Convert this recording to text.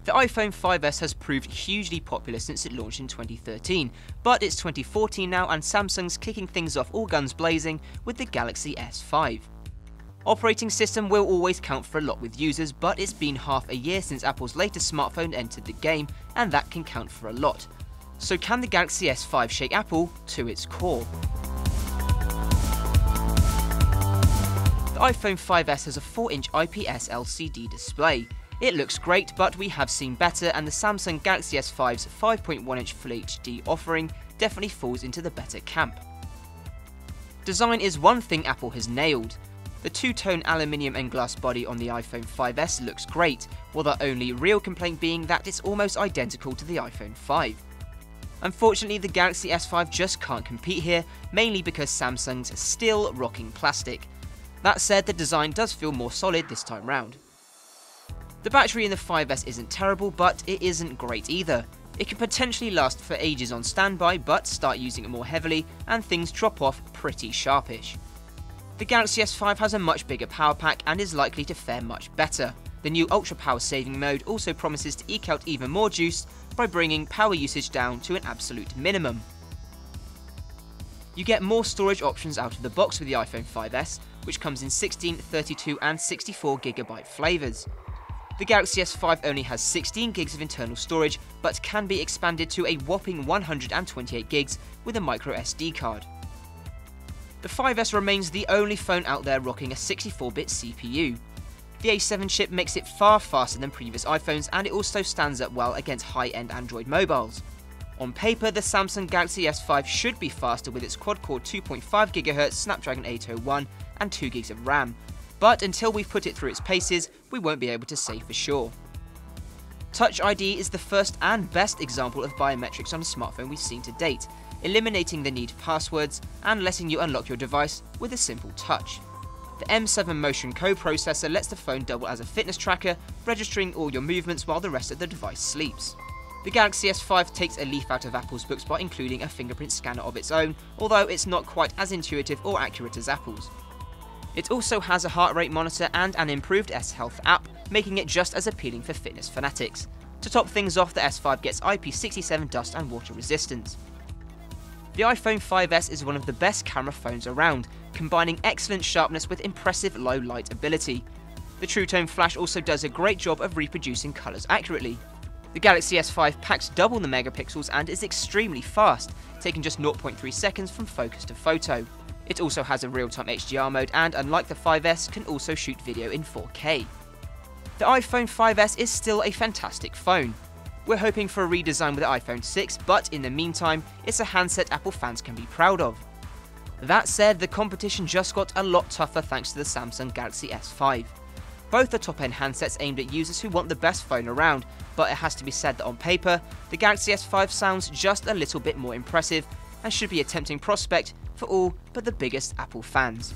The iPhone 5S has proved hugely popular since it launched in 2013, but it's 2014 now and Samsung's kicking things off all guns blazing with the Galaxy S5. Operating system will always count for a lot with users, but it's been half a year since Apple's latest smartphone entered the game, and that can count for a lot. So can the Galaxy S5 shake Apple to its core? The iPhone 5S has a 4-inch IPS LCD display. It looks great, but we have seen better, and the Samsung Galaxy S5's 5.1-inch Full HD offering definitely falls into the better camp. Design is one thing Apple has nailed. The two-tone aluminium and glass body on the iPhone 5S looks great, while the only real complaint being that it's almost identical to the iPhone 5. Unfortunately, the Galaxy S5 just can't compete here, mainly because Samsung's still rocking plastic. That said, the design does feel more solid this time round. The battery in the 5S isn't terrible, but it isn't great either. It can potentially last for ages on standby, but start using it more heavily and things drop off pretty sharpish. The Galaxy S5 has a much bigger power pack and is likely to fare much better. The new ultra power saving mode also promises to eke out even more juice by bringing power usage down to an absolute minimum. You get more storage options out of the box with the iPhone 5S, which comes in 16, 32 and 64GB flavours. The Galaxy S5 only has 16 gigs of internal storage, but can be expanded to a whopping 128 gigs with a micro SD card. The 5S remains the only phone out there rocking a 64-bit CPU. The A7 chip makes it far faster than previous iPhones, and it also stands up well against high-end Android mobiles. On paper, the Samsung Galaxy S5 should be faster with its quad-core 2.5GHz Snapdragon 801 and 2GB of RAM, but until we've put it through its paces, we won't be able to say for sure. Touch ID is the first and best example of biometrics on a smartphone we've seen to date, eliminating the need for passwords and letting you unlock your device with a simple touch. The M7 Motion co-processor lets the phone double as a fitness tracker, registering all your movements while the rest of the device sleeps. The Galaxy S5 takes a leaf out of Apple's books by including a fingerprint scanner of its own, although it's not quite as intuitive or accurate as Apple's. It also has a heart rate monitor and an improved S-Health app, making it just as appealing for fitness fanatics. To top things off, the S5 gets IP67 dust and water resistance. The iPhone 5S is one of the best camera phones around, combining excellent sharpness with impressive low light ability. The True Tone flash also does a great job of reproducing colours accurately. The Galaxy S5 packs double the megapixels and is extremely fast, taking just 0.3 seconds from focus to photo. It also has a real-time HDR mode and, unlike the 5S, can also shoot video in 4K. The iPhone 5S is still a fantastic phone. We're hoping for a redesign with the iPhone 6, but in the meantime, it's a handset Apple fans can be proud of. That said, the competition just got a lot tougher thanks to the Samsung Galaxy S5. Both are top-end handsets aimed at users who want the best phone around, but it has to be said that on paper, the Galaxy S5 sounds just a little bit more impressive and should be a tempting prospect for all but the biggest Apple fans.